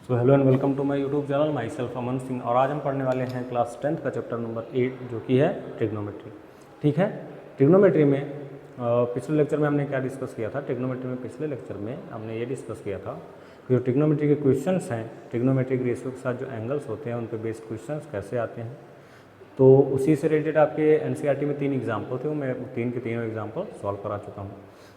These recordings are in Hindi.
So hello and welcome to my YouTube channel myself Aman Singh. और आज हम पढ़ने वाले हैं क्लास 10th का चैप्टर नंबर 8 जो कि है ट्रिग्नोमेट्री। ठीक है, ट्रिग्नोमेट्री में पिछले लेक्चर में हमने क्या डिस्कस किया था। ट्रिग्नोमेट्री में पिछले लेक्चर में हमने ये डिस्कस किया था कि जो ट्रिग्नोमेट्री के क्वेश्चंस हैं, ट्रिग्नोमेट्रिक रेशियो के साथ जो एंगल्स होते हैं उन पर बेस्ड क्वेश्चंस कैसे आते हैं। तो उसी से रिलेटेड आपके एनसीईआरटी में 3 एग्जाम्पल थे, वो मैं 3 के तीनों एग्जाम्पल सॉल्व करा चुका हूँ।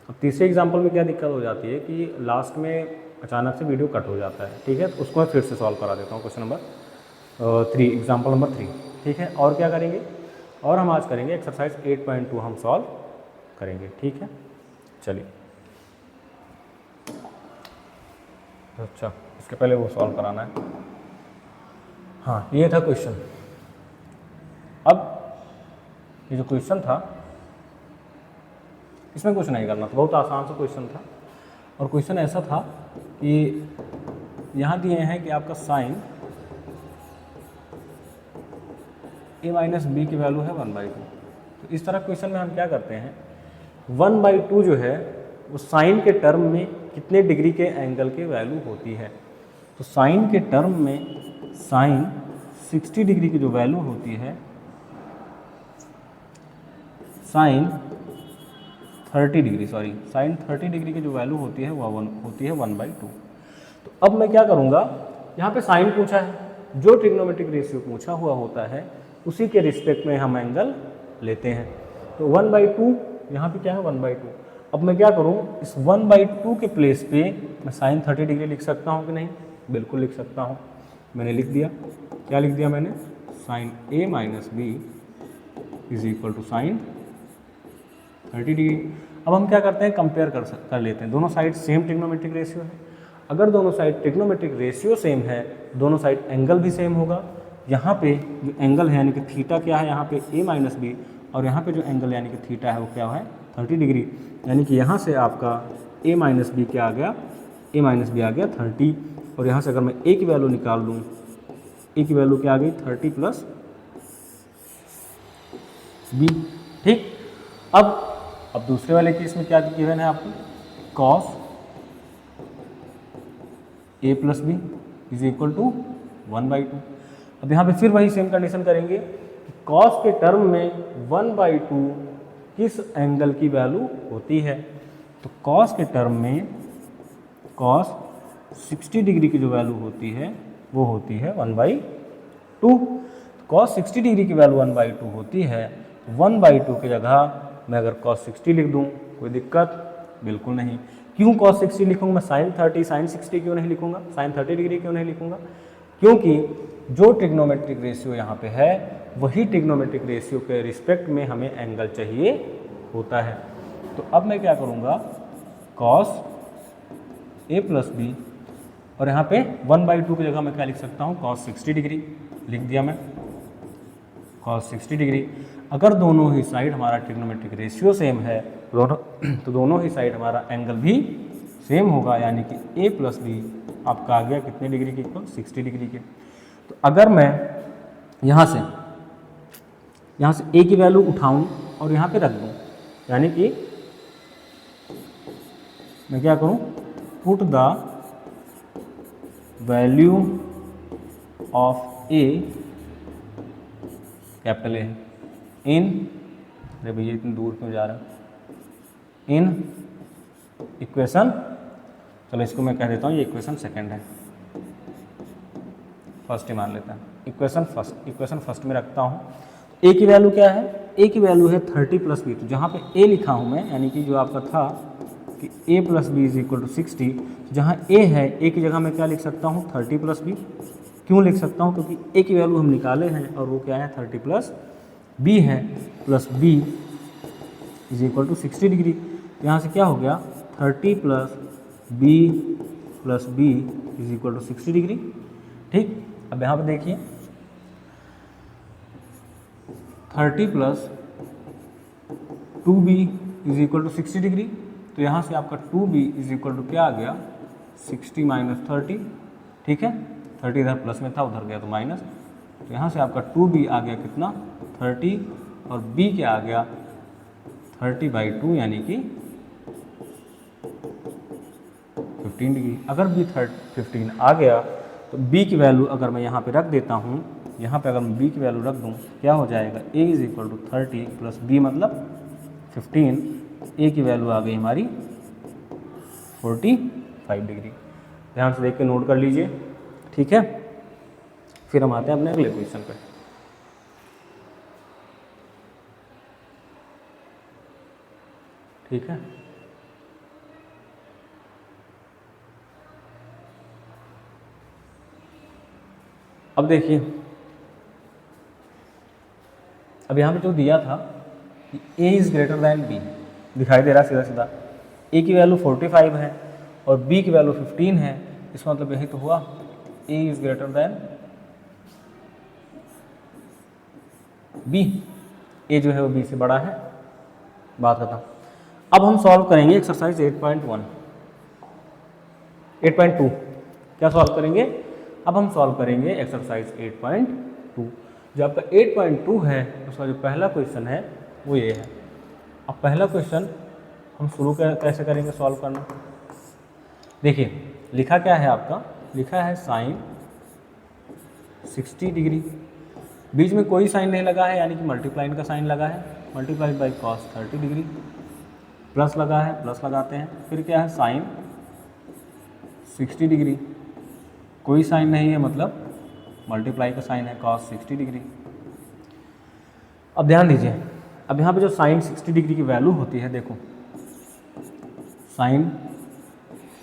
अब तीसरे एग्जाम्पल में क्या दिक्कत हो जाती है कि लास्ट में अचानक से वीडियो कट हो जाता है। ठीक है, तो उसको मैं फिर से सॉल्व करा देता हूँ। Question number 3, example number 3। ठीक है, और क्या करेंगे, और हम आज करेंगे एक्सरसाइज 8.2 हम सॉल्व करेंगे। ठीक है, चलिए। अच्छा, इसके पहले वो सॉल्व कराना है। हाँ, ये था क्वेश्चन। अब ये जो क्वेश्चन था इसमें कुछ नहीं करना था, बहुत आसान सा क्वेश्चन था। और क्वेश्चन ऐसा था कि यहाँ दिए हैं कि आपका साइन a माइनस बी की वैल्यू है 1/2। तो इस तरह क्वेश्चन में हम क्या करते हैं, 1/2 जो है वो साइन के टर्म में कितने डिग्री के एंगल की वैल्यू होती है। तो साइन के टर्म में साइन 60 डिग्री की जो वैल्यू होती है, साइन 30 डिग्री की जो वैल्यू होती है वह होती है 1/2। तो अब मैं क्या करूँगा, यहाँ पे साइन पूछा है, जो ट्रिग्नोमेट्रिक रेशियो पूछा हुआ होता है उसी के रिस्पेक्ट में हम एंगल लेते हैं। तो 1/2 यहाँ पे क्या है 1/2। अब मैं क्या करूँ, इस 1/2 के प्लेस पे मैं साइन 30 डिग्री लिख सकता हूँ कि नहीं, बिल्कुल लिख सकता हूँ। मैंने लिख दिया, क्या लिख दिया मैंने, sine a minus B is equal to sine 30 degree. अब हम क्या करते हैं, कंपेयर कर लेते हैं। दोनों साइड सेम ट्रिग्नोमेट्रिक रेशियो है। अगर दोनों साइड ट्रिग्नोमेट्रिक रेशियो सेम है, दोनों साइड एंगल भी सेम होगा। यहाँ पे जो एंगल है यानी कि थीटा क्या है, यहाँ पे a माइनस बी, और यहाँ पे जो एंगल यानी कि थीटा है वो क्या है 30 डिग्री। यानी कि यहाँ से आपका a माइनस बी क्या आ गया, a माइनस बी आ गया 30। और यहाँ से अगर मैं a की वैल्यू निकाल लूँ, a की वैल्यू क्या आ गई 30 प्लस b। ठीक, अब दूसरे वाले केस में क्या गिवन है आपको, cos a plus B is equal to 1/2। अब यहाँ पे फिर वही सेम कंडीशन करेंगे कि कॉस के टर्म में 1/2 किस एंगल की वैल्यू होती है। तो कॉस के टर्म में कॉस 60 डिग्री की जो वैल्यू होती है वो होती है 1/2। कॉस 60 डिग्री की वैल्यू 1/2 होती है। 1/2 की जगह मैं अगर cos 60 लिख दूं, कोई दिक्कत बिल्कुल नहीं। क्यों cos 60 लिखूंगा मैं, sin 30 sin 60 क्यों नहीं लिखूंगा, sin 30 डिग्री क्यों नहीं लिखूंगा, क्योंकि जो ट्रिग्नोमेट्रिक रेशियो यहाँ पे है वही ट्रिग्नोमेट्रिक रेशियो के रिस्पेक्ट में हमें एंगल चाहिए होता है। तो अब मैं क्या करूँगा, cos a प्लस बी, और यहाँ पे 1/2 की जगह मैं क्या लिख सकता हूँ, cos 60 डिग्री लिख दिया मैं, cos 60 डिग्री। अगर दोनों ही साइड हमारा ट्रिग्नोमेट्रिक रेशियो सेम है तो दोनों ही साइड हमारा एंगल भी सेम होगा, यानी कि a प्लस बी आपका आ गया कितने डिग्री के इक्वल, 60 डिग्री के। तो अगर मैं यहाँ से a की वैल्यू उठाऊं और यहाँ पे रख दूं, यानी कि मैं क्या करूं, put the value of a capital A इन, अरे भैया इतनी दूर क्यों जा रहा है, इन इक्वेशन, चलो इसको मैं कह देता हूँ ये इक्वेशन सेकंड है, फर्स्ट ही मान लेता है, इक्वेशन फर्स्ट में रखता हूँ। a की वैल्यू क्या है, a की वैल्यू है 30 प्लस बी। तो जहाँ पे a लिखा हूँ मैं, यानी कि जो आपका था कि a plus B is equal to 60, जहाँ a है a की जगह मैं क्या लिख सकता हूँ 30 प्लस बी। क्यों लिख सकता हूँ, क्योंकि a की वैल्यू हम निकाले हैं और वो क्या है 30 प्लस b है, plus b is equal to 60 degree. यहाँ से क्या हो गया 30 plus b is equal to 60 degree. ठीक, अब यहाँ पर देखिए 30 plus 2b is equal to 60 degree. तो यहाँ से आपका 2b इज इक्वल टू क्या आ गया 60 माइनस 30। ठीक है, 30 इधर प्लस में था, उधर गया तो माइनस। तो यहाँ से आपका 2b आ गया कितना 30, और b क्या आ गया 30/2 यानी कि 15 डिग्री। अगर भी 15 आ गया तो b की वैल्यू अगर मैं यहाँ पे रख देता हूँ, यहाँ पे अगर मैं b की वैल्यू रख दूँ, क्या हो जाएगा, a is equal to 30 plus b मतलब 15, a की वैल्यू आ गई हमारी 45 डिग्री। ध्यान से देख के नोट कर लीजिए, ठीक है। फिर हम आते हैं अपने अगले क्वेश्चन पे। ठीक है, अब देखिए, अब यहाँ पे जो दिया था कि a is greater than b, दिखाई दे रहा है सीधा सीधा, a की वैल्यू 45 है और b की वैल्यू 15 है, इसका मतलब यही तो हुआ a is greater than b, a जो है वो b से बड़ा है, बात खत्म। अब हम सॉल्व करेंगे एक्सरसाइज 8.2। क्या सॉल्व करेंगे, अब हम सॉल्व करेंगे एक्सरसाइज 8.2। जो आपका 8.2 है उसका जो पहला क्वेश्चन है वो ये है। अब पहला क्वेश्चन हम शुरू कैसे करेंगे सॉल्व करना, देखिए लिखा क्या है आपका, लिखा है साइन 60 डिग्री, बीच में कोई साइन नहीं लगा है यानी कि मल्टीप्लाइन का साइन लगा है, multiplied by cos 30 degree, plus लगा है, प्लस लगाते हैं, फिर क्या है साइन 60 डिग्री, कोई साइन नहीं है मतलब मल्टीप्लाई का साइन है कॉस 60 डिग्री। अब ध्यान दीजिए, अब यहाँ पे जो साइन 60 डिग्री की वैल्यू होती है, देखो साइन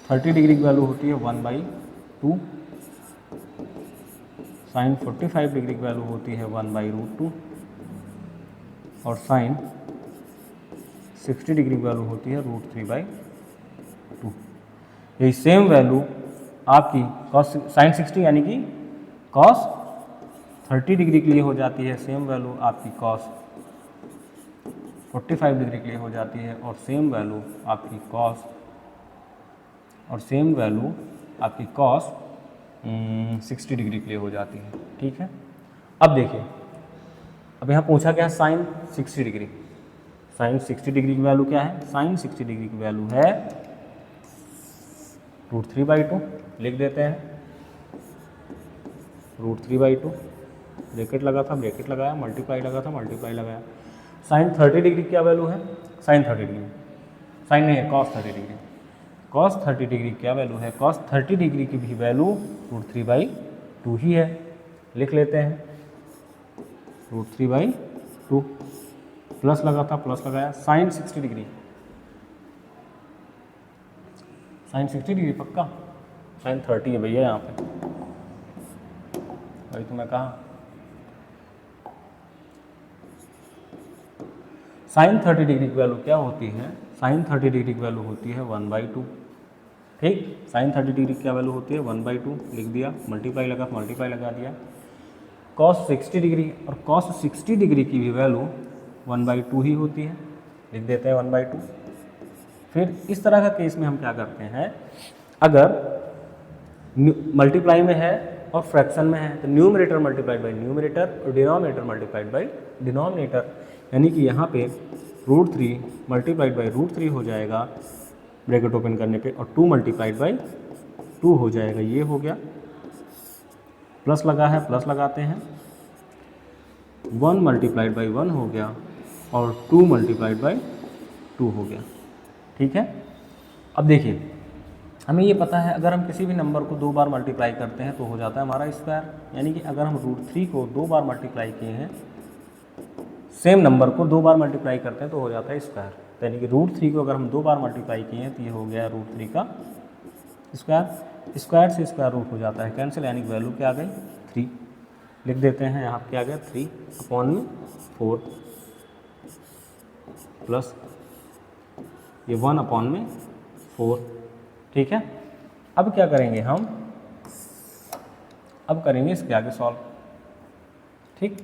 30 डिग्री की वैल्यू होती है 1/2, साइन 45 डिग्री की वैल्यू होती है 1/√2 और साइन 60 डिग्री की वैल्यू होती है √3/2। यही सेम वैल्यू आपकी कॉस साइन 60 यानी कि कॉस 30 डिग्री के लिए हो जाती है, सेम वैल्यू आपकी कॉस 45 डिग्री के लिए हो जाती है और सेम वैल्यू आपकी कॉस 60 डिग्री के लिए हो जाती है, ठीक है। अब देखिए, अब यहाँ पूछा क्या है साइन 60 डिग्री, साइन 60 डिग्री की वैल्यू क्या है, साइन 60 डिग्री की वैल्यू है √3/2, लिख देते हैं √3/2, ब्रैकेट लगा था ब्रैकेट लगाया, मल्टीप्लाई लगा था मल्टीप्लाई लगाया। साइन 30 डिग्री क्या वैल्यू है, साइन 30 डिग्री, साइन नहीं है कॉस 30 डिग्री, कॉस 30 डिग्री क्या वैल्यू है, कॉस 30 डिग्री की भी वैल्यू √3/2 ही है, लिख लेते हैं √3/2, प्लस लगा था प्लस लगाया, साइन 60 डिग्री, साइन 60 डिग्री पक्का, साइन 30 है भैया यहाँ पे, वही तो मैं कहा, साइन 30 डिग्री की वैल्यू क्या होती है, साइन 30 डिग्री की वैल्यू होती है 1/2, ठीक, साइन 30 डिग्री की क्या वैल्यू होती है 1/2, लिख दिया, मल्टीप्लाई लगा मल्टीप्लाई लगा दिया। कॉस 60 डिग्री और कॉस 60 डिग्री की भी वैल्यू 1/2 ही होती है, लिख देते हैं 1/2। फिर इस तरह का केस में हम क्या करते हैं, अगर मल्टीप्लाई में है और फ्रैक्शन में है तो न्यूमरेटर मल्टीप्लाइड बाई न्यूमरेटर और डिनोमिनेटर मल्टीप्लाइड बाई डिनोमिनेटर, यानी कि यहाँ पे √3 मल्टीप्लाइड बाई √3 हो जाएगा ब्रैकेट ओपन करने पे, और 2 मल्टीप्लाइड बाई 2 हो जाएगा, ये हो गया, प्लस लगा है प्लस लगाते हैं, 1 मल्टीप्लाइड बाई 1 हो गया और 2 मल्टीप्लाइड बाई 2 हो गया, ठीक है। अब देखिए, हमें ये पता है अगर हम किसी भी नंबर को 2 बार मल्टीप्लाई करते हैं तो हो जाता है हमारा स्क्वायर, यानी कि अगर हम √3 को 2 बार मल्टीप्लाई किए हैं, सेम नंबर को 2 बार मल्टीप्लाई करते हैं तो हो जाता है स्क्वायर, यानी कि √3 को अगर हम 2 बार मल्टीप्लाई किए हैं तो ये हो गया √3 का स्क्वायर, स्क्वायर से स्क्वायर रूट हो जाता है कैंसिल, यानी कि वैल्यू क्या आ गई 3, लिख देते हैं यहाँ क्या आ गया 3/4 प्लस ये 1/4, ठीक है। अब क्या करेंगे हम, अब करेंगे इसके आगे सॉल्व, ठीक।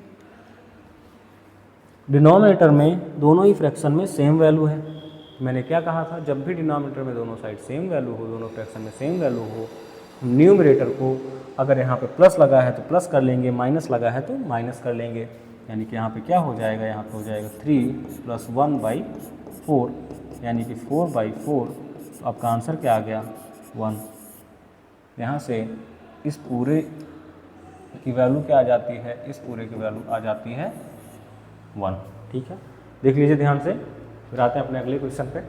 डिनोमिनेटर में दोनों ही फ्रैक्शन में सेम वैल्यू है, मैंने क्या कहा था, जब भी डिनोमिनेटर में दोनों साइड सेम वैल्यू हो, दोनों फ्रैक्शन में सेम वैल्यू हो, न्यूमरेटर को अगर यहाँ पे प्लस लगा है तो प्लस कर लेंगे, माइनस लगा है तो माइनस कर लेंगे, यानी कि यहाँ पे क्या हो जाएगा, यहाँ पे हो जाएगा 3 + 1/4 यानी कि 4/4, तो आपका आंसर क्या आ गया 1। यहाँ से इस पूरे की वैल्यू क्या आ जाती है, इस पूरे की वैल्यू आ जाती है 1। ठीक है, देख लीजिए ध्यान से। फिर आते हैं अपने अगले क्वेश्चन पे,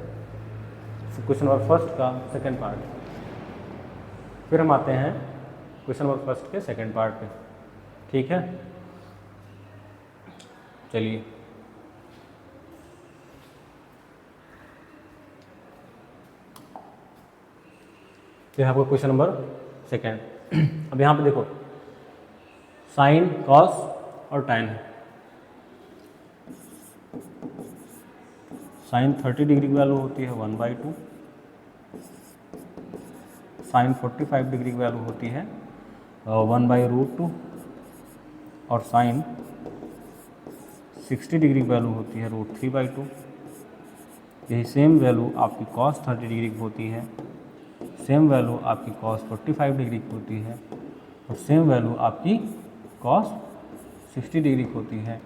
क्वेश्चन नंबर फर्स्ट का सेकंड पार्ट। फिर हम आते हैं क्वेश्चन नंबर फर्स्ट के सेकंड पार्ट पे। ठीक है, चलिए फिर आपको क्वेश्चन नंबर सेकंड। अब यहाँ पे देखो साइन, कॉस और tan है। साइन 30 डिग्री की वैल्यू होती है 1/2, साइन 45 डिग्री की वैल्यू होती है 1/√2 और साइन 60 डिग्री की वैल्यू होती है √3/2। यही सेम वैल्यू आपकी कॉस 30 डिग्री की होती है, सेम वैल्यू आपकी कॉस 45 डिग्री की होती है और सेम वैल्यू आपकी कॉस 60 डिग्री की होती है।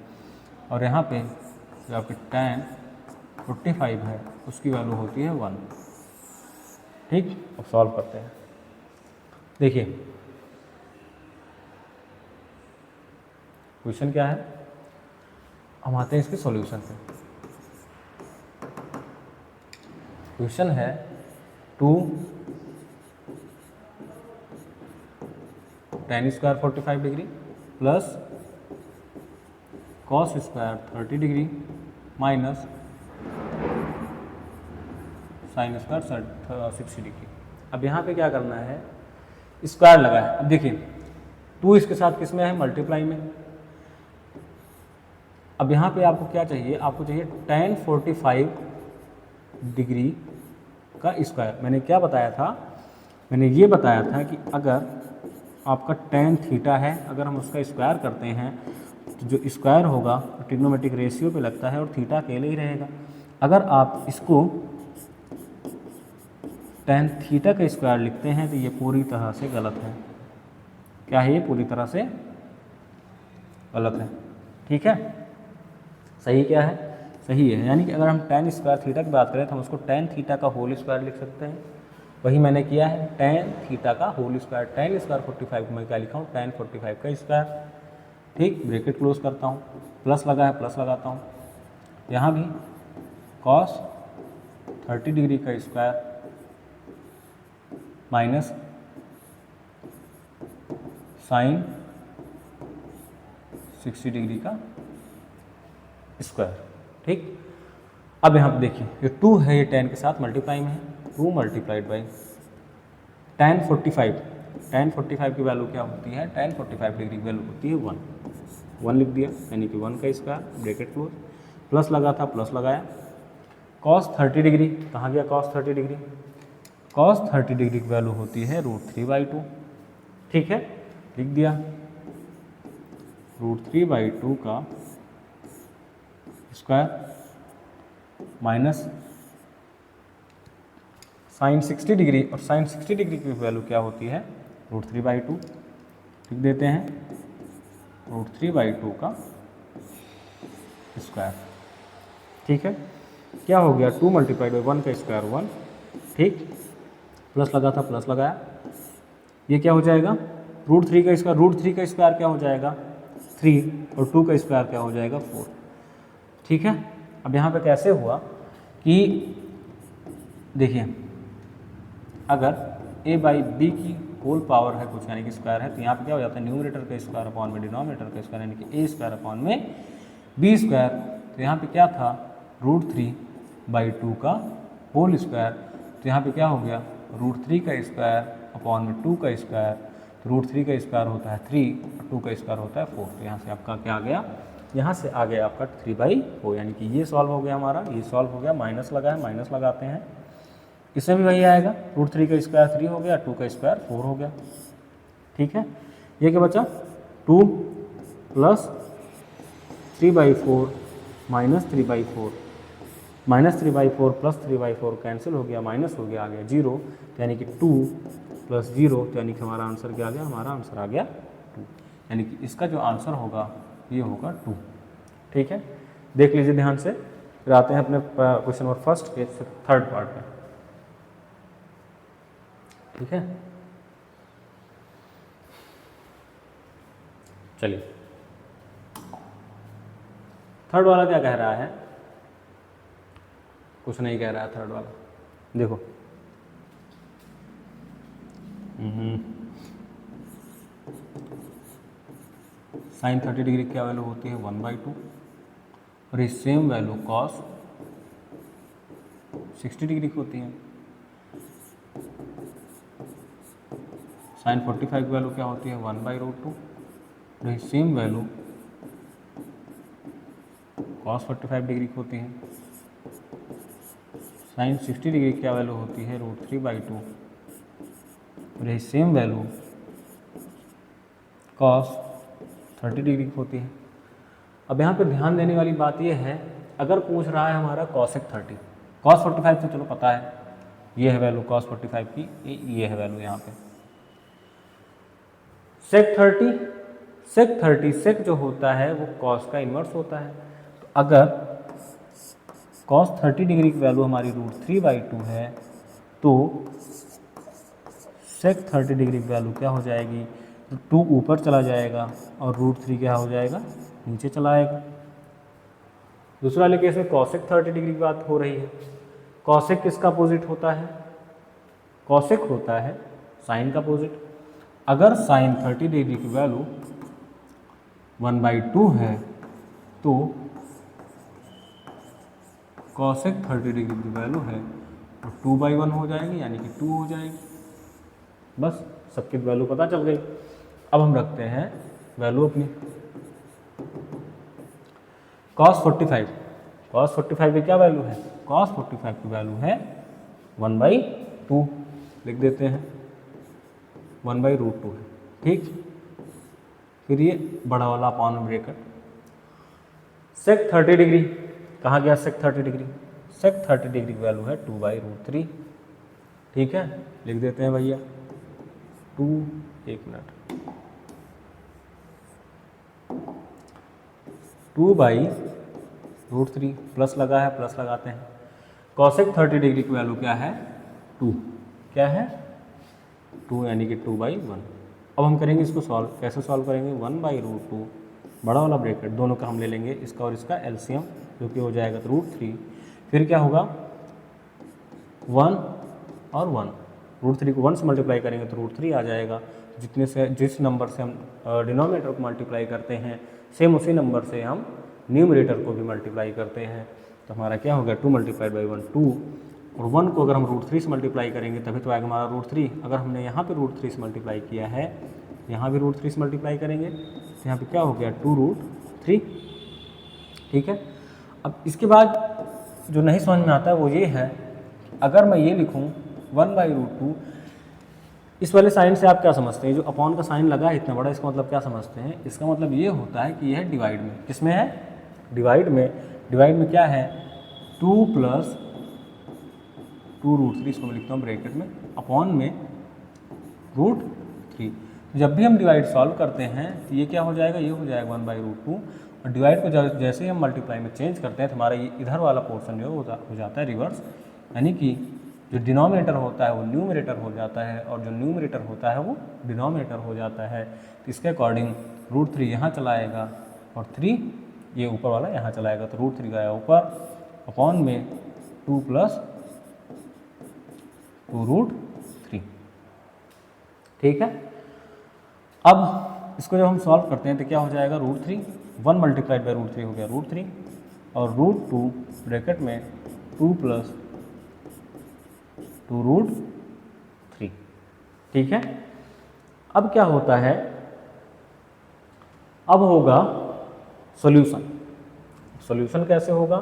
और यहाँ पे जो आपकी tan 45 है उसकी वैल्यू होती है 1। ठीक, अब सॉल्व करते हैं। देखिए क्वेश्चन क्या है, हम आते हैं इसके सॉल्यूशन पे। क्वेश्चन है 2 tan square 45 degree plus cos square 30 degree minus sine square 60 degree. अब यहाँ पे क्या करना है, स्क्वायर लगा है। अब देखिए 2 इसके साथ किस में है, मल्टीप्लाई में। अब यहाँ पे आपको क्या चाहिए, आपको चाहिए tan 45 डिग्री का स्क्वायर। मैंने क्या बताया था, मैंने ये बताया था कि अगर आपका tan थीटा है, अगर हम उसका स्क्वायर करते हैं तो जो स्क्वायर होगा ट्रिग्नोमेट्रिक रेशियो पे लगता है और थीटा अकेले ही रहेगा। अगर आप इसको tan थीटा का स्क्वायर लिखते हैं तो ये पूरी तरह से गलत है। क्या है, ये पूरी तरह से गलत है। ठीक है, सही क्या है, सही है। यानी कि अगर हम tan स्क्वायर थीटा की बात करें तो हम उसको tan थीटा का होल स्क्वायर लिख सकते हैं। वही मैंने किया है, tan थीटा का होल स्क्वायर। tan स्क्वायर 45 को मैं क्या लिखा हूँ, tan 45 का स्क्वायर। ठीक, ब्रैकेट क्लोज करता हूँ, प्लस लगा है प्लस लगाता हूँ। यहाँ भी cos 30 डिग्री का स्क्वायर माइनस साइन 60 डिग्री का स्क्वायर। ठीक, अब यहाँ पे देखिए ये 2 है, ये tan के साथ मल्टीप्लाई में है, 2 मल्टीप्लाइड बाई tan 45। tan 45 की वैल्यू क्या होती है, tan 45 डिग्री की वैल्यू होती है 1 लिख दिया, यानी कि 1 का स्क्वायर, ब्रैकेट क्लोज, प्लस लगा था प्लस लगाया। cos 30 डिग्री कहाँ गया, cos 30 डिग्री, cos 30 डिग्री की वैल्यू होती है √3/2। ठीक है, लिख दिया √3/2 का स्क्वायर माइनस साइन 60 डिग्री, और साइन 60 डिग्री की वैल्यू क्या होती है, √3/2। लिख देते हैं √3/2 का स्क्वायर। ठीक है, क्या हो गया, 2 मल्टीप्लाइड बाई 1 का स्क्वायर 1। ठीक, प्लस लगा था प्लस लगाया, ये क्या हो जाएगा, √3 का स्क्वायर, √3 का स्क्वायर क्या हो जाएगा 3 और 2 का स्क्वायर क्या हो जाएगा 4। ठीक है, अब यहाँ पे कैसे हुआ कि देखिए अगर a/b की होल पावर है कुछ, यानी कि स्क्वायर है, तो यहाँ पे क्या हो जाता है, न्यूमरेटर का स्क्वायर अपॉन में डिनोमिनेटर का स्क्वायर, यानी कि a स्क्वायर अपॉन में b स्क्वायर। तो यहाँ पे क्या था, √3/2 का होल स्क्वायर। तो यहाँ पे क्या हो गया, √3 का स्क्वायर अपॉन में 2 का स्क्वायर। तो √3 का स्क्वायर होता है 3 और 2 का स्क्वायर होता है 4। तो यहाँ से आपका क्या आ गया, यहाँ से आ गया आपका 3/4, यानी कि ये सॉल्व हो गया हमारा, ये सॉल्व हो गया। माइनस लगा है, माइनस लगाते हैं, इसमें भी वही आएगा, √3 का स्क्वायर 3 हो गया, 2 का स्क्वायर 4 हो गया। ठीक है, ये क्या बचा, 2 plus 3/4 minus 3/4, minus 3/4 plus 3/4 cancel हो गया, माइनस हो गया, आ गया 0। तो यानी कि 2 प्लस 0, तो यानी कि हमारा आंसर क्या आ गया, हमारा आंसर आ गया 2। यानी कि इसका जो आंसर होगा ये होगा 2। ठीक है, देख लीजिए ध्यान से। फिर आते हैं अपने क्वेश्चन नंबर फर्स्ट के थर्ड पार्ट में। ठीक है, चलिए थर्ड वाला क्या कह रहा है, कुछ नहीं कह रहा है थर्ड वाला, देखो साइन 30 डिग्री क्या वैल्यू होती है 1/2 और ये सेम वैल्यू कॉस 60 डिग्री की होती है। साइन 45 की वैल्यू क्या होती है 1/√2 और ये सेम वैल्यू कॉस 45 डिग्री की होती है। साइन 60 डिग्री क्या वैल्यू होती है √3/2 और ये सेम वैल्यू कॉस 30 डिग्री की होती है। अब यहाँ पे ध्यान देने वाली बात यह है, अगर पूछ रहा है हमारा कॉसेक 30, कॉस 45 तो चलो पता है, ये है वैल्यू कॉस 45 की, ये है वैल्यू यहाँ पे। सेक 30 सेक जो होता है वो कॉस का इन्वर्स होता है। तो अगर कॉस 30 डिग्री की वैल्यू हमारी √3/2 है तो सेक 30 डिग्री की वैल्यू क्या हो जाएगी, 2 ऊपर चला जाएगा और √3 क्या हो जाएगा, नीचे चला आएगा। दूसरा वाले केस में कॉसेक 30 डिग्री की बात हो रही है। कॉसेक किसका अपोजिट होता है, कॉसेक होता है साइन का अपोजिट। अगर साइन 30 डिग्री की वैल्यू 1/2 है तो कॉसेक 30 डिग्री की वैल्यू है तो 2/1 हो जाएगी, यानी कि 2 हो जाएगी। बस सबकी वैल्यू पता चल गई। अब हम रखते हैं वैल्यू अपनी। cos 45 की क्या वैल्यू है, cos 45 की वैल्यू है 1/2 लिख देते हैं, 1/√2 है, ठीक। फिर ये बड़ा वाला अपॉन ब्रैकेट। सेक 30 डिग्री कहाँ गया, सेक 30 डिग्री, सेक 30 डिग्री की वैल्यू है 2/√3, ठीक है। लिख देते हैं भैया 2, एक मिनट, 2/√3 प्लस लगा है, प्लस लगाते हैं। कॉसेक 30 डिग्री की वैल्यू क्या है 2, क्या है 2, यानी कि 2/1। अब हम करेंगे इसको सॉल्व, कैसे सॉल्व करेंगे, 1/√2 बड़ा वाला ब्रैकेट, दोनों का हम ले लेंगे, इसका और इसका एलसीएम, जो कि हो जाएगा तो √3। फिर क्या होगा 1 और 1, √3 को 1 से मल्टीप्लाई करेंगे तो √3 आ जाएगा। जितने से जिस नंबर से हम डिनोमिनेटर को मल्टीप्लाई करते हैं सेम उसी नंबर से हम न्यूमरेटर को भी मल्टीप्लाई करते हैं। तो हमारा क्या हो गया 2 × 1 2, और 1 को अगर हम √3 से मल्टीप्लाई करेंगे तभी तो आएगा हमारा √3। अगर हमने यहाँ पे √3 से मल्टीप्लाई किया है, यहाँ भी √3 से मल्टीप्लाई करेंगे तो यहाँ पे क्या हो गया 2√3, ठीक है। अब इसके बाद जो नहीं समझ में आता है वो ये है, अगर मैं ये लिखूँ 1/√2, इस वाले साइन से आप क्या समझते हैं, जो अपॉन का साइन लगा है इतना बड़ा, इसका मतलब क्या समझते हैं, इसका मतलब ये होता है कि यह डिवाइड में, किसमें है, डिवाइड में क्या है 2 + 2√3, इसको मैं लिखता हूँ ब्रैकेट में, अपॉन में √3। जब भी हम डिवाइड सॉल्व करते हैं तो ये क्या हो जाएगा, ये हो जाएगा 1/√2, और डिवाइड को जैसे ही हम मल्टीप्लाई में चेंज करते हैं तो हमारा ये इधर वाला पोर्शन जो हो जाता है रिवर्स, यानी कि जो डिनोमिनेटर होता है वो न्यूमरेटर हो जाता है और जो न्यूमरेटर होता है वो डिनोमिनेटर हो जाता है। तो इसके अकॉर्डिंग √3 यहाँ चला आएगा और 3 ये ऊपर वाला यहाँ चला आएगा, तो √3 गया ऊपर, अपॉन में 2 + 2√3, ठीक है। अब इसको जब हम सॉल्व करते हैं तो क्या हो जाएगा √3, 1 × √3 हो गया √3, और √2 ब्रैकेट में 2 + 2√3, ठीक है। अब क्या होता है, अब होगा सॉल्यूशन कैसे होगा,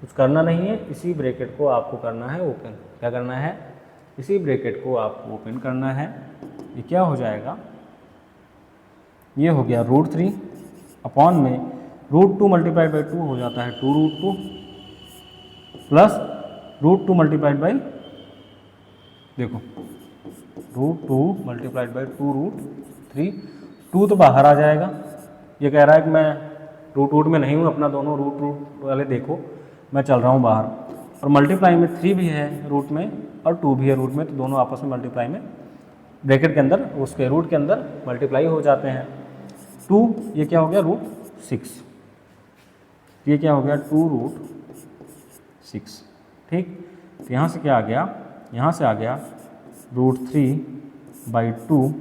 कुछ करना नहीं है, इसी ब्रैकेट को आपको करना है ओपन। क्या करना है, इसी ब्रैकेट को आपको ओपन करना है। ये क्या हो जाएगा, ये हो गया √3, अपॉन में √2 × 2 हो जाता है 2√2, प्लस √2 × देखो √2 × 2√3, 2 तो बाहर आ जाएगा। ये कह रहा है कि मैं रूट में नहीं हूँ, अपना दोनों रूट वाले देखो, मैं चल रहा हूँ बाहर, और मल्टीप्लाई में 3 भी है रूट में और 2 भी है रूट में, तो दोनों आपस में मल्टीप्लाई में ब्रैकेट के अंदर उसके रूट के अंदर मल्टीप्लाई हो जाते हैं। 2, ये क्या हो गया √6, ये क्या हो गया 2√6, ठीक। तो यहाँ से क्या आ गया, यहाँ से आ गया √3/2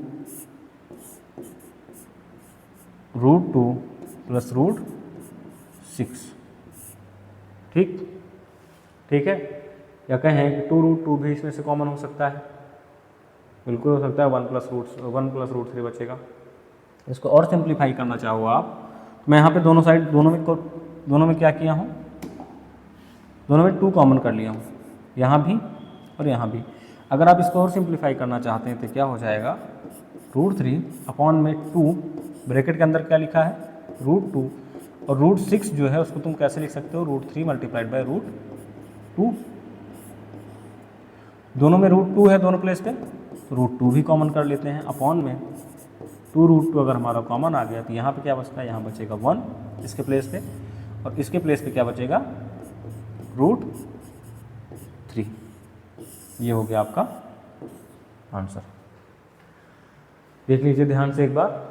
√2 प्लस √6, ठीक, ठीक है। या कहें कि 2√2 भी इसमें से कॉमन हो सकता है, बिल्कुल हो सकता है, 1 प्लस √3 बचेगा। इसको और सिंप्लीफाई करना चाहो आप, मैं यहाँ पे दोनों साइड दोनों में क्या किया हूँ, दोनों में 2 कॉमन कर लिया हूँ, यहाँ भी और यहाँ भी। अगर आप इसको और सिंप्लीफाई करना चाहते हैं तो क्या हो जाएगा, √3/2 ब्रैकेट के अंदर क्या लिखा है √2, और √6 जो है उसको तुम कैसे लिख सकते हो, √3 × √2। दोनों में √2 है दोनों प्लेस पे, √2 भी कॉमन कर लेते हैं, अपॉन में 2√2 अगर हमारा कॉमन आ गया तो यहाँ पे क्या बचता है, यहाँ बचेगा 1 इसके प्लेस पे, और इसके प्लेस पे क्या बचेगा √3। ये हो गया आपका आंसर। देख लीजिए ध्यान से एक बार।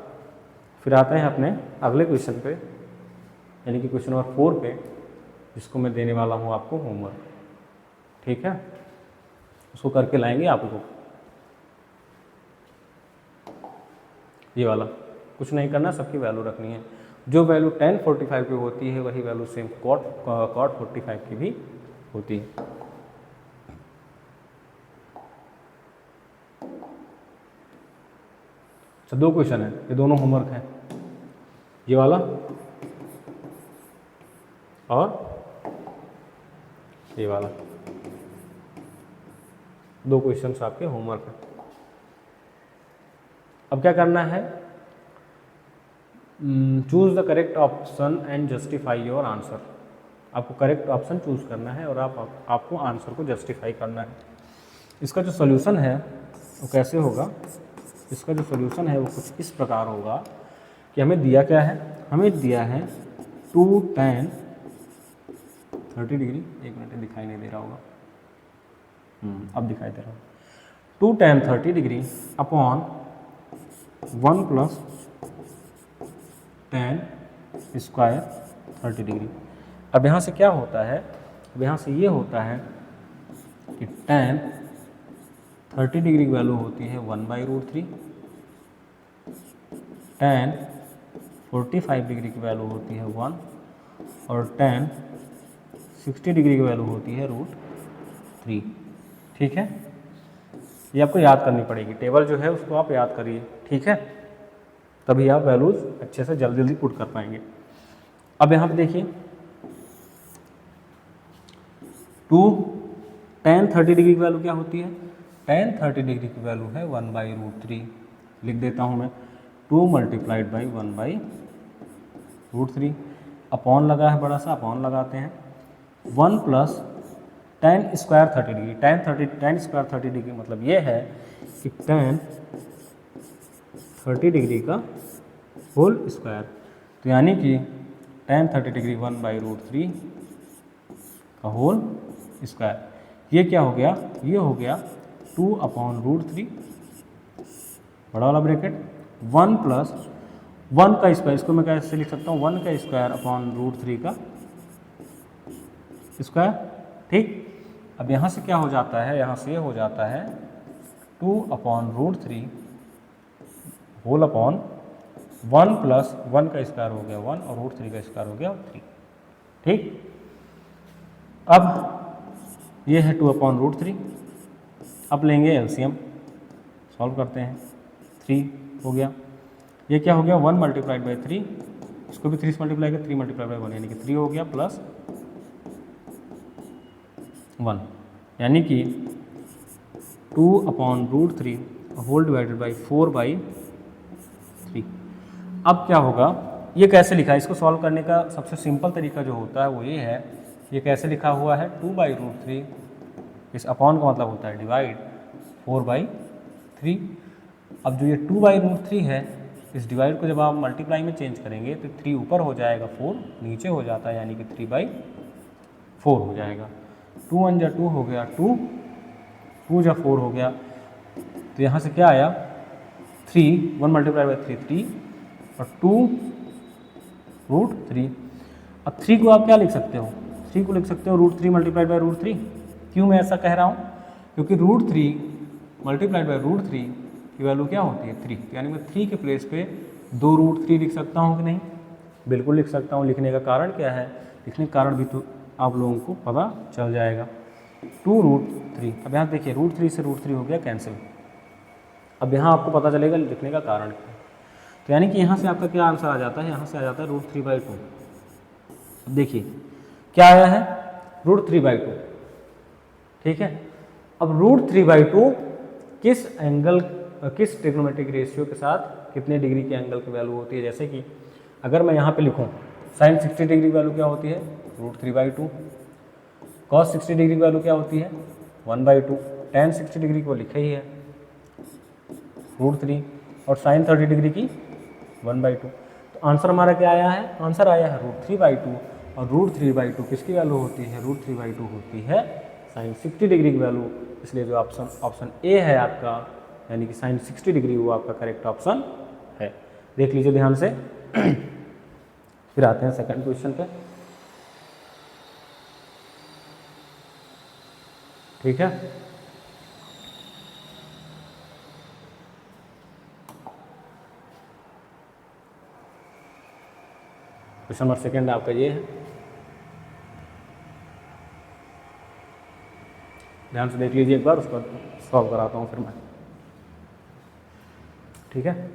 फिर आते हैं अपने अगले क्वेश्चन पे, यानी कि क्वेश्चन नंबर 4 पे, जिसको मैं देने वाला हूँ आपको होमवर्क, ठीक है। उसको करके लाएंगे आप लोग। ये वाला कुछ नहीं करना, सबकी वैल्यू रखनी है। जो वैल्यू tan 45 पे होती है वही वैल्यू सेम cot 45 की भी होती है। तो 2 क्वेश्चन है, ये दोनों होमवर्क है, ये वाला और ये वाला, 2 क्वेश्चन आपके होमवर्क है। अब क्या करना है, choose the correct option and justify your answer. आपको करेक्ट ऑप्शन चूज करना है और आपको आंसर को जस्टिफाई करना है। इसका जो सोल्यूशन है वो कैसे होगा, इसका जो सोल्यूशन है वो कुछ इस प्रकार होगा कि हमें दिया क्या है, हमें दिया है 2 tan 30 डिग्री, एक मिनट दिखाई नहीं दे रहा होगा, अब दिखाई दे रहा होगा, 2 tan 30 degree upon 1 plus tan square 30 degree. अब यहाँ से क्या होता है, अब यहाँ से ये होता है कि tan 30 डिग्री की वैल्यू होती है 1/√3, tan 45 डिग्री की वैल्यू होती है 1, और tan 60 डिग्री की वैल्यू होती है √3, ठीक है। ये आपको याद करनी पड़ेगी, टेबल जो है उसको आप याद करिए, ठीक है, तभी आप वैल्यूज अच्छे से जल्दी जल्दी पुट कर पाएंगे। अब यहाँ पे देखिए 2 tan 30 डिग्री की वैल्यू क्या होती है, tan 30 डिग्री की वैल्यू है 1/√3, लिख देता हूँ मैं 2 × 1/√3, अपॉन लगा है बड़ा सा, अपॉन लगाते हैं 1 plus tan square 30 degree, tan square 30 degree मतलब ये है कि tan 30 डिग्री का होल स्क्वायर, तो यानी कि tan 30 डिग्री 1/√3 का होल स्क्वायर। ये क्या हो गया, ये हो गया 2/√3 बड़ा वाला ब्रैकेट 1 प्लस 1 का स्क्वायर, इसको मैं कैसे लिख सकता हूँ, 1 का स्क्वायर अपॉन √3 का स्क्वायर, ठीक। अब यहाँ से क्या हो जाता है, यहाँ से हो जाता है 2/√3 होल अपॉन 1 प्लस 1 का स्क्वायर हो गया 1 और √3 का स्क्वायर हो गया 3, ठीक। अब ये है 2/√3, अब लेंगे एलसीएम, सॉल्व करते हैं, 3 हो गया, ये क्या हो गया 1 × 3, इसको भी 3 से मल्टीप्लाई किया, 3 × 1 यानी कि 3 हो गया प्लस 1, यानी कि 2/√3 होल डिवाइडेड बाई 4/3। अब क्या होगा, ये कैसे लिखा है, इसको सॉल्व करने का सबसे सिंपल तरीका जो होता है वो ये है, ये कैसे लिखा हुआ है 2/√3, इस अपॉन का मतलब होता है डिवाइड 4/3। अब जो ये 2/√3 है, इस डिवाइड को जब आप मल्टीप्लाई में चेंज करेंगे तो 3 ऊपर हो जाएगा, 4 नीचे हो जाता है, यानी कि 3/4 हो जाएगा। 2 1 × 2 हो गया 2, 2 × 4 हो गया, तो यहाँ से क्या आया 3, 1 × 3 3, और 2√3। अब 3 को आप क्या लिख सकते हो, 3 को लिख सकते हो √3 मल्टीप्लाइड बाई √3। क्यों मैं ऐसा कह रहा हूँ, क्योंकि √3 मल्टीप्लाइड बाई √3 की वैल्यू क्या होती है 3, यानी मैं 3 के प्लेस पे 2√3 लिख सकता हूँ कि नहीं, बिल्कुल लिख सकता हूँ। लिखने का कारण क्या है, लिखने का कारण भी तो आप लोगों को पता चल जाएगा। 2√3, अब यहाँ देखिए √3 से √3 हो गया कैंसिल। अब यहाँ आपको पता चलेगा लिखने का कारण क्या है। तो यानी कि यहाँ से आपका क्या आंसर आ जाता है, यहाँ से आ जाता है √3/2। अब देखिए क्या आया है, √3/2, ठीक है। अब √3/2 किस एंगल, किस ट्रिग्नोमेट्रिक रेशियो के साथ कितने डिग्री के एंगल की वैल्यू होती है। जैसे कि अगर मैं यहाँ पे लिखूँ sin 60 डिग्री वैल्यू क्या होती है, √3/2। cos 60 डिग्री वैल्यू क्या होती है, 1/2। tan 60 डिग्री को लिखा ही है √3, और sin 30 डिग्री की 1/2। तो आंसर हमारा क्या आया है, आंसर आया है √3/2, और √3/2 किसकी वैल्यू होती है, √3/2 होती है sin 60 डिग्री की वैल्यू। इसलिए जो ऑप्शन ए है आपका, यानी कि sin 60 डिग्री, वो आपका करेक्ट ऑप्शन है। देख लीजिए ध्यान से। फिर आते हैं सेकंड क्वेश्चन पे, ठीक है। क्वेश्चन नंबर सेकंड आपका ये है, ध्यान से देख लीजिए एक बार, उसको सॉल्व कराता हूँ फिर मैं, ठीक है।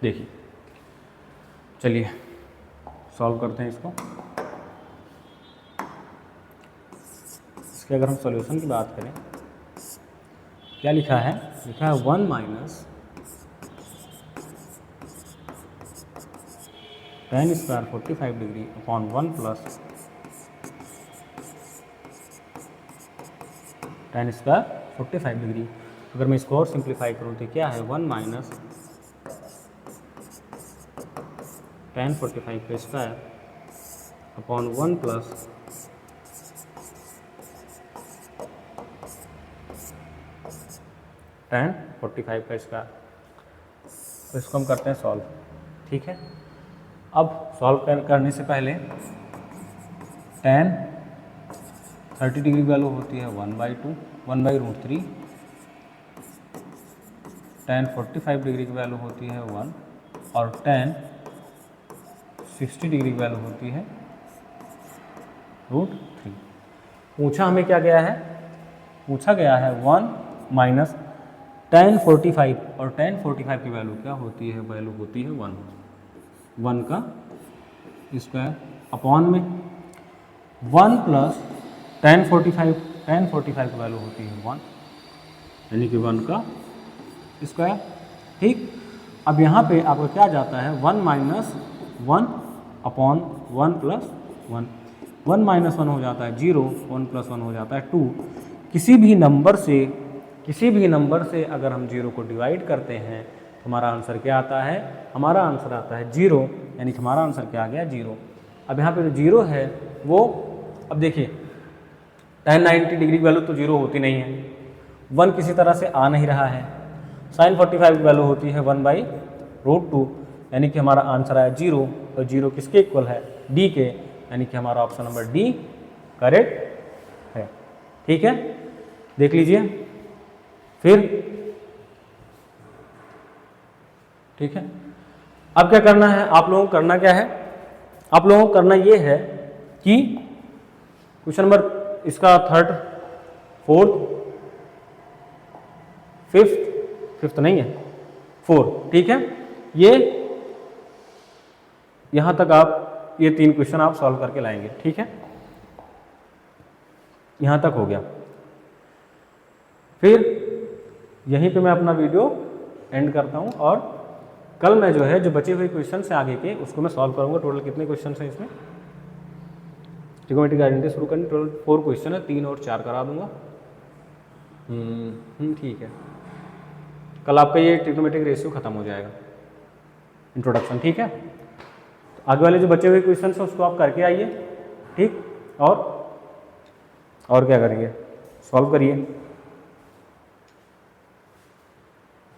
देखिए चलिए सॉल्व करते हैं इसको। इसके अगर हम सॉल्यूशन की बात करें, क्या लिखा है, लिखा है 1 minus tan square 45 degree upon 1 plus tan square 45 degree. अगर मैं इसको और सिंप्लीफाई करूँ तो क्या है, 1 माइनस tan 45 का स्क्वायर अपॉन 1 प्लस tan 45 का स्क्वायर। तो इसको हम करते हैं सॉल्व, ठीक है। अब सॉल्व करने से पहले tan 30 डिग्री वैल्यू होती है 1/2, 1/√3। tan 45 डिग्री की वैल्यू होती है 1, और tan 60 डिग्री की वैल्यू होती है √3। पूछा हमें क्या गया है, पूछा गया है 1 माइनस tan 45, और tan 45 की वैल्यू क्या होती है, वैल्यू होती है 1 का स्क्वायर अपॉन में 1 प्लस tan 45 की वैल्यू होती है 1, यानी कि 1 का स्क्वायर, ठीक। अब यहाँ पे आपका क्या जाता है, 1 माइनस 1 अपॉन 1 प्लस 1, 1 माइनस 1 हो जाता है 0, 1 प्लस 1 हो जाता है 2। किसी भी नंबर से अगर हम 0 को डिवाइड करते हैं तो हमारा आंसर क्या आता है, हमारा आंसर आता है 0, यानी कि हमारा आंसर क्या आ गया, 0। अब यहाँ पे जो 0 है वो, अब देखिए tan 90 डिग्री की वैल्यू तो 0 होती नहीं है, 1 किसी तरह से आ नहीं रहा है। sin 45 की वैल्यू होती है 1/√2, यानी कि हमारा आंसर आया 0, और 0 किसके इक्वल है, d के, यानी कि हमारा ऑप्शन नंबर डी करेक्ट है, ठीक है। देख लीजिए फिर, ठीक है। अब क्या करना है आप लोगों को, करना क्या है, आप लोगों को करना ये है कि क्वेश्चन नंबर इसका थर्ड, फोर्थ, फिफ्थ नहीं है, 4, ठीक है। ये यहां तक आप ये 3 क्वेश्चन आप सॉल्व करके लाएंगे, ठीक है। यहां तक हो गया। फिर यहीं पे मैं अपना वीडियो एंड करता हूं, और कल मैं जो है जो बचे हुए क्वेश्चन से आगे के उसको मैं सॉल्व करूंगा। टोटल कितने क्वेश्चन हैं इसमें, ट्रिग्नोमेट्रिक आइडेंटिटी शुरू करनी, टोटल 4 क्वेश्चन है, 3 और 4 करा दूंगा। ठीक है, कल आपका ये ट्रिग्नोमेट्रिक रेशियो खत्म हो जाएगा, इंट्रोडक्शन, ठीक है। तो आगे वाले जो बचे हुए क्वेश्चन हैं उसको आप करके आइए, ठीक। और क्या करिए, सॉल्व करिए।